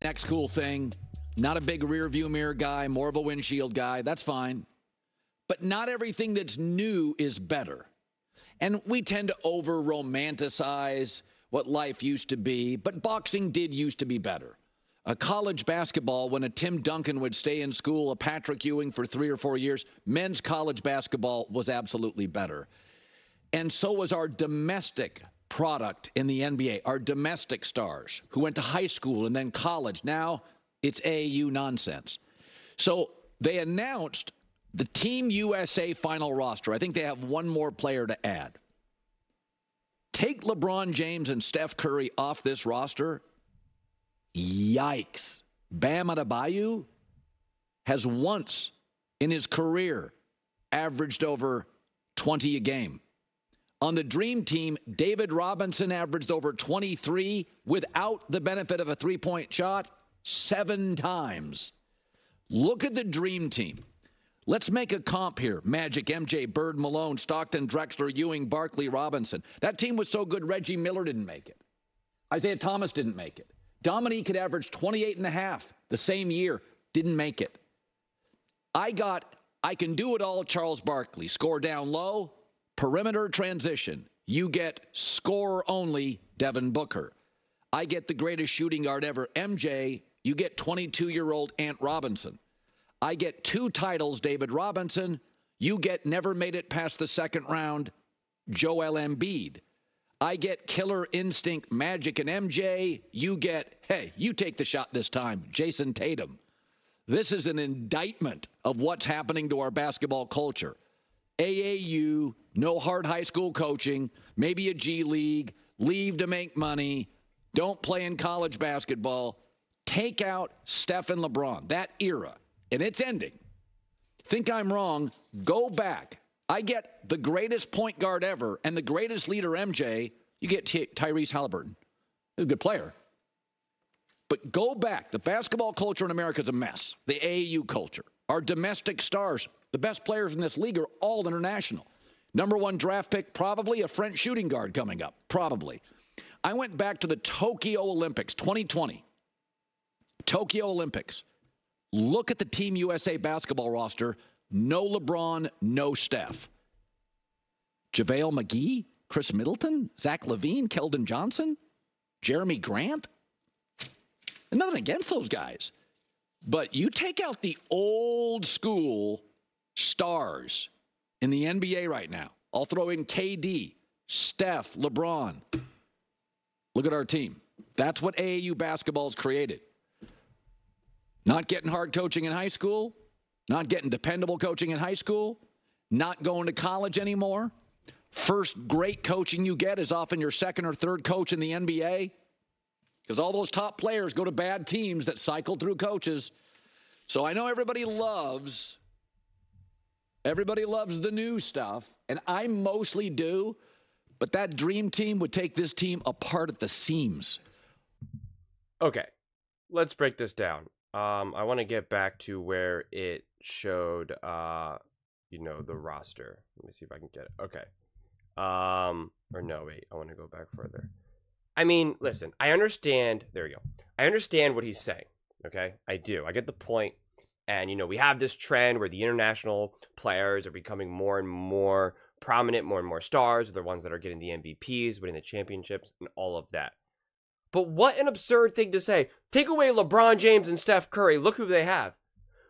Next cool thing, not a big rear view mirror guy, more of a windshield guy. That's fine. But not everything that's new is better. And we tend to over-romanticize what life used to be, but boxing did used to be better. A college basketball, when a Tim Duncan would stay in school, a Patrick Ewing for 3 or 4 years, men's college basketball was absolutely better. And so was our domestic product in the NBA, our domestic stars who went to high school and then college. Now it's AAU nonsense. So they announced the Team USA final roster. I think they have one more player to add. Take LeBron James and Steph Curry off this roster. Yikes. Bam Adebayo has once in his career averaged over 20 a game. On the Dream Team, David Robinson averaged over 23 without the benefit of a three-point shot 7 times. Look at the Dream Team. Let's make a comp here. Magic, MJ, Bird, Malone, Stockton, Drexler, Ewing, Barkley, Robinson. That team was so good, Reggie Miller didn't make it. Isaiah Thomas didn't make it. Dominique had averaged 28.5 the same year, didn't make it. I can do it all, Charles Barkley. Score down low, perimeter transition. You get score only, Devin Booker. I get the greatest shooting guard ever, MJ. You get 22-year-old Ant Robinson. I get 2 titles, David Robinson. You get never made it past the second round, Joel Embiid. I get killer instinct Magic and MJ. You get, hey, you take the shot this time, Jason Tatum. This is an indictment of what's happening to our basketball culture. AAU, no hard high school coaching, maybe a G League, leave to make money, don't play in college basketball. Take out Steph and LeBron, that era, and it's ending. Think I'm wrong, go back. I get the greatest point guard ever and the greatest leader, MJ. You get Tyrese Halliburton. He's a good player. But go back. The basketball culture in America is a mess. The AAU culture. Our domestic stars, the best players in this league are all international. Number 1 draft pick, probably a French shooting guard coming up. Probably. I went back to the Tokyo Olympics, 2020. Tokyo Olympics. Look at the Team USA basketball roster. No LeBron, no Steph. JaVale McGee, Chris Middleton, Zach LaVine, Keldon Johnson, Jeremy Grant. And nothing against those guys. But you take out the old school stars in the NBA right now. I'll throw in KD, Steph, LeBron. Look at our team. That's what AAU basketball's created. Not getting hard coaching in high school. Not getting dependable coaching in high school, not going to college anymore. First great coaching you get is often your second or third coach in the NBA because all those top players go to bad teams that cycle through coaches. So I know everybody loves the new stuff, and I mostly do, but that Dream Team would take this team apart at the seams. Okay, let's break this down. I want to get back to where it showed, the roster. Let me see if I can get it. Okay. Or no, wait, I want to go back further. I mean, listen, I understand. There we go. I understand what he's saying. Okay. I do. I get the point. And, we have this trend where the international players are becoming more and more prominent, more and more stars. They're the ones that are getting the MVPs, winning the championships, and all of that. But what an absurd thing to say. Take away LeBron James and Steph Curry. Look who they have.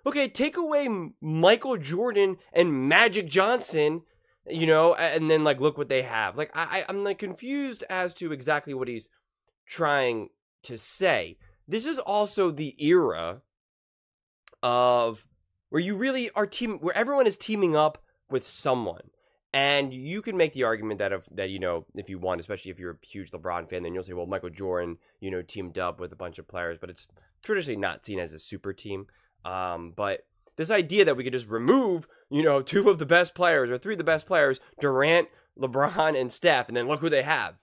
Okay, take away Michael Jordan and Magic Johnson, and then, look what they have. I'm, confused as to exactly what he's trying to say. This is also the era of where you really are where everyone is teaming up with someone. And you can make the argument that if you want, especially if you're a huge LeBron fan, then you'll say, well, Michael Jordan, teamed up with a bunch of players, but it's traditionally not seen as a super team. But this idea that we could just remove, 2 of the best players or 3 of the best players, Durant, LeBron, and Steph, and then look who they have.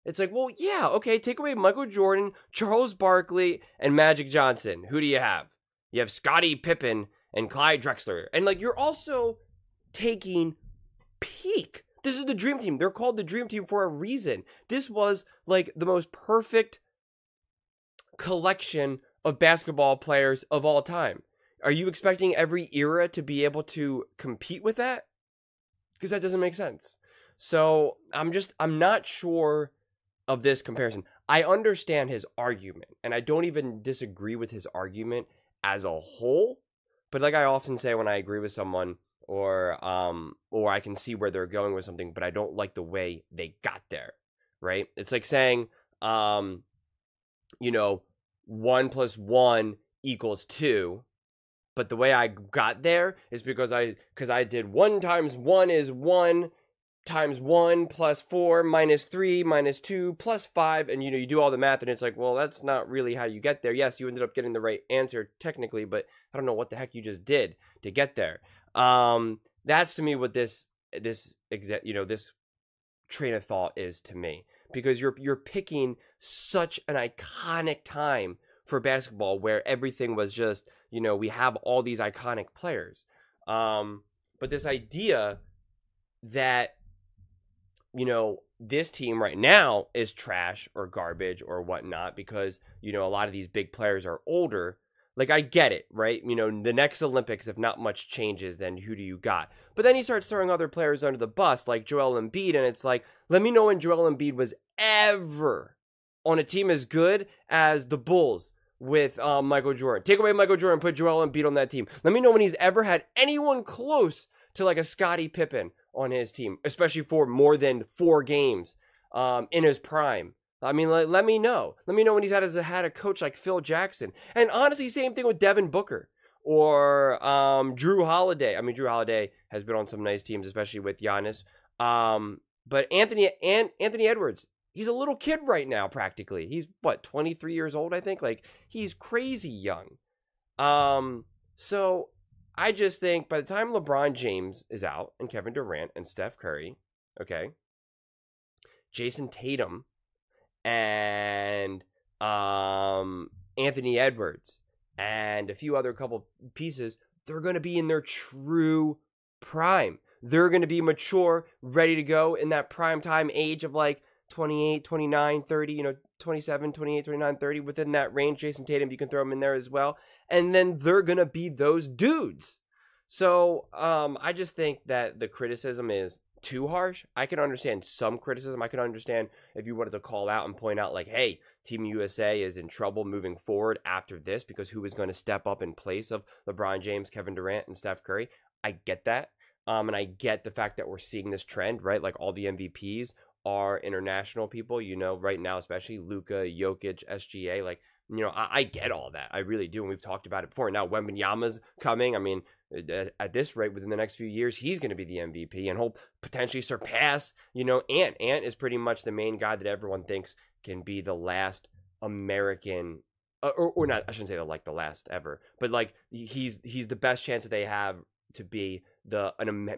It's like, well, yeah, okay, take away Michael Jordan, Charles Barkley, and Magic Johnson. Who do you have? You have Scottie Pippen and Clyde Drexler. And, you're also taking peak. This is the Dream Team. They're called the Dream Team for a reason. This was the most perfect collection of basketball players of all time. Are you expecting every era to be able to compete with that? Because that doesn't make sense. So I'm not sure of this comparison. I understand his argument, and I don't even disagree with his argument as a whole. But like I often say when I agree with someone, or I can see where they're going with something, but I don't like the way they got there, right? It's like saying, 1 + 1 = 2. But the way I got there is because I did 1 × 1 is 1 × 1 + 4 - 3 - 2 + 5. And, you do all the math and it's like, well, that's not really how you get there. Yes, you ended up getting the right answer technically, but I don't know what the heck you just did to get there. That's to me what this train of thought is to me, because you're picking such an iconic time for basketball where everything was just, we have all these iconic players. But this idea that, this team right now is trash or garbage or whatnot because, a lot of these big players are older. Like, I get it, right? The next Olympics, if not much changes, then who do you got? But then he starts throwing other players under the bus, like Joel Embiid, and it's like, let me know when Joel Embiid was ever on a team as good as the Bulls with Michael Jordan. Take away Michael Jordan, put Joel Embiid on that team. Let me know when he's ever had anyone close to like a Scottie Pippen on his team, especially for more than 4 games in his prime. I mean, let me know. Let me know when he's had a coach like Phil Jackson. And honestly, same thing with Devin Booker or Drew Holiday. I mean, Drew Holiday has been on some nice teams, especially with Giannis. But Anthony Edwards, he's a little kid right now, practically. He's, 23 years old, I think? Like, he's crazy young. So I just think by the time LeBron James is out and Kevin Durant and Steph Curry, okay, Jason Tatum and Anthony Edwards and a few other couple pieces, they're going to be in their true prime. They're going to be mature, ready to go in that prime time age of like 28, 29, 30, 27, 28, 29, 30, within that range. Jason Tatum, you can throw him in there as well. And then they're going to be those dudes. So I just think that the criticism is too harsh. I can understand some criticism. I can understand if you wanted to call out and point out like, hey, Team USA is in trouble moving forward after this because who is going to step up in place of LeBron James, Kevin Durant, and Steph Curry. I get that. And I get the fact that we're seeing this trend, right? Like all the MVPs are international people, right now, especially Luka, Jokic, SGA. Like, I get all that. I really do. And we've talked about it before. Now, Wembanyama's coming. I mean, at this rate, within the next few years, he's going to be the MVP and he'll potentially surpass, Ant. Ant is pretty much the main guy that everyone thinks can be the last American, or not, I shouldn't say the last ever, but like he's the best chance that they have to be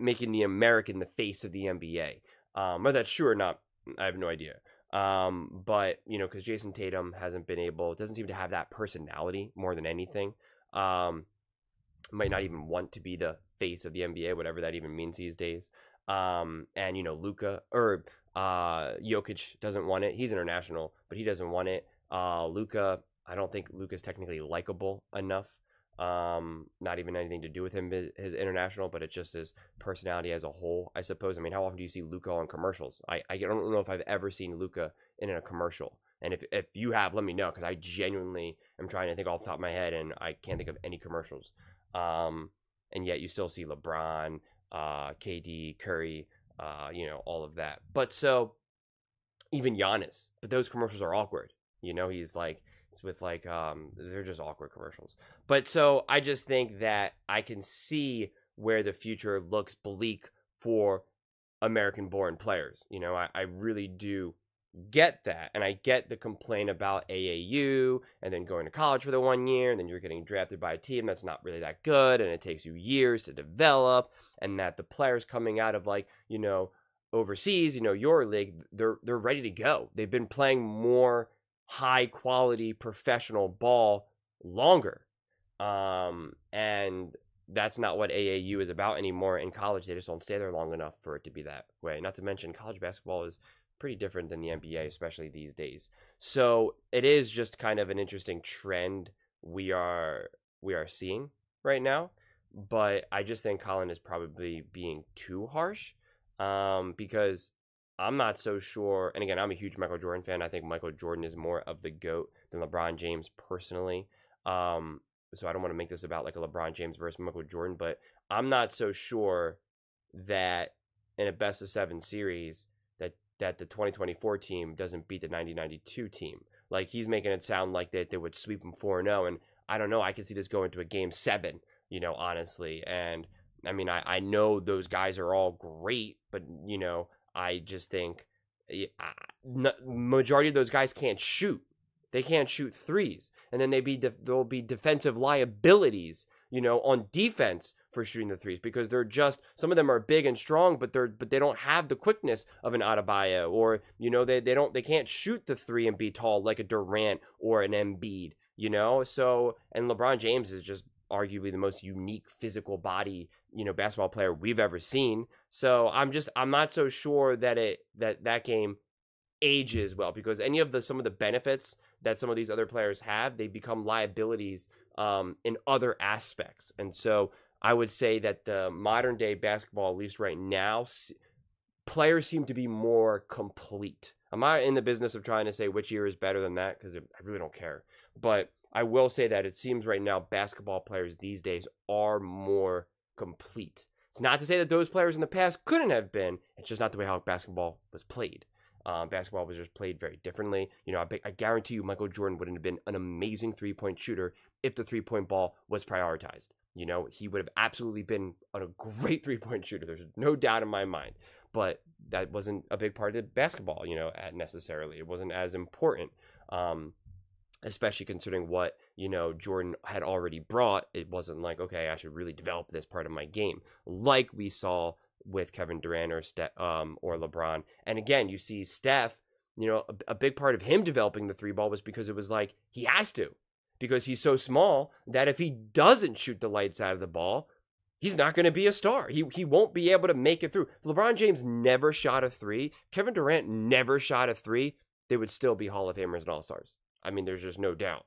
making the American the face of the NBA. Whether that's true or not, I have no idea. But because Jason Tatum doesn't seem to have that personality more than anything. Might not even want to be the face of the NBA, whatever that even means these days. And Luka or Jokic doesn't want it. He's international, but he doesn't want it. Luka, I don't think Luka's technically likable enough. Not even anything to do with him, his international, but it's just his personality as a whole, I suppose. I mean, how often do you see Luka on commercials? I don't know if I've ever seen Luka in a commercial. And if you have, let me know, because I genuinely am trying to think off the top of my head, and I can't think of any commercials. And yet you still see LeBron, KD, Curry, all of that. But so, even Giannis, but those commercials are awkward. He's like, with like they're just awkward commercials. But so I just think that I can see where the future looks bleak for American born players. I really do get that, and I get the complaint about AAU and then going to college for the 1 year and then you're getting drafted by a team that's not really that good and it takes you years to develop, and that the players coming out of like overseas, your league, they're ready to go. They've been playing more high quality professional ball longer, and that's not what AAU is about anymore. In college, they just don't stay there long enough for it to be that way. Not to mention college basketball is pretty different than the NBA, especially these days. So it is just kind of an interesting trend we are seeing right now. But I just think Colin is probably being too harsh, because I'm not so sure. And again, I'm a huge Michael Jordan fan. I think Michael Jordan is more of the GOAT than LeBron James personally. So I don't want to make this about like a LeBron James versus Michael Jordan, but I'm not so sure that in a best of 7 series that the 2024 team doesn't beat the 1992 team. Like, he's making it sound like that they would sweep them 4-0, and I don't know. I could see this going to a game 7, honestly. And I mean, I know those guys are all great, but I just think majority of those guys can't shoot. They can't shoot threes, and then there'll be defensive liabilities, on defense for shooting the threes, because they're just, some of them are big and strong, but they don't have the quickness of an Adebayo, or they can't shoot the three and be tall like a Durant or an Embiid, So, and LeBron James is just arguably the most unique physical body, basketball player we've ever seen. So I'm not so sure that that game ages well, because some of the benefits that some of these other players have, they become liabilities in other aspects. And so I would say that the modern day basketball, at least right now, players seem to be more complete. I'm not in the business of trying to say which year is better than that, because I really don't care. But I will say that it seems right now basketball players these days are more complete. It's not to say that those players in the past couldn't have been. It's just not the way how basketball was played. Basketball was just played very differently. I guarantee you Michael Jordan wouldn't have been an amazing three-point shooter if the three-point ball was prioritized. He would have absolutely been a great three-point shooter. There's no doubt in my mind. But that wasn't a big part of basketball, necessarily. It wasn't as important, especially considering what, Jordan had already brought. It wasn't like, okay, I should really develop this part of my game, like we saw with Kevin Durant or LeBron. And again, you see Steph, a big part of him developing the three ball was because it was like he has to, because he's so small that if he doesn't shoot the lights out of the ball, he's not going to be a star. He won't be able to make it through. If LeBron James never shot a three, Kevin Durant never shot a three, they would still be Hall of Famers and All-Stars. I mean, there's just no doubt.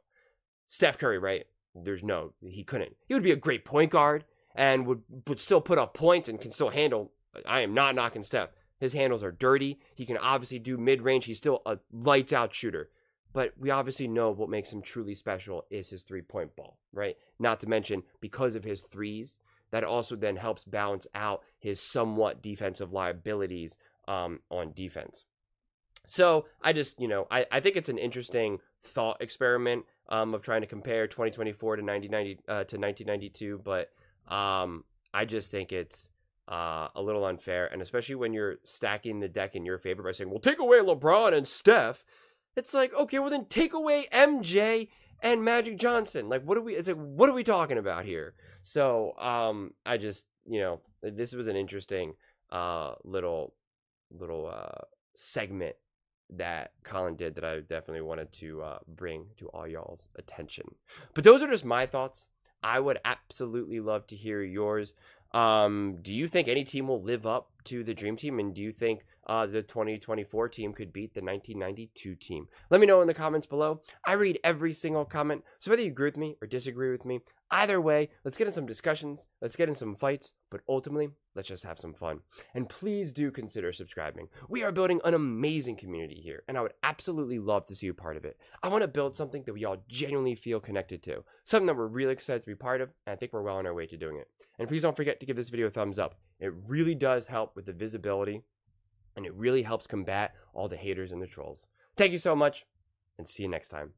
Steph Curry, right? He couldn't. He would be a great point guard and would still put up points and can still handle. I am not knocking Steph. His handles are dirty. He can obviously do mid-range. He's still a lights-out shooter. But we obviously know what makes him truly special is his three-point ball, right? Not to mention, because of his threes, that also then helps balance out his somewhat defensive liabilities on defense. So I just, I think it's an interesting thought experiment of trying to compare 2024 to 1992, but I just think it's a little unfair, and especially when you're stacking the deck in your favor by saying, well, take away LeBron and Steph. It's like, okay, well then take away MJ and Magic Johnson. Like, what are we talking about here? So I just, this was an interesting little segment that Colin did that I definitely wanted to bring to all y'all's attention. But those are just my thoughts. I would absolutely love to hear yours. Do you think any team will live up to the Dream Team? And do you think the 2024 team could beat the 1992 team? Let me know in the comments below. I read every single comment. So whether you agree with me or disagree with me, either way, let's get in some discussions. Let's get in some fights. But ultimately, let's just have some fun. And please do consider subscribing. We are building an amazing community here, and I would absolutely love to see you part of it. I want to build something that we all genuinely feel connected to. Something that we're really excited to be part of, and I think we're well on our way to doing it. And please don't forget to give this video a thumbs up. It really does help with the visibility, and it really helps combat all the haters and the trolls. Thank you so much, and see you next time.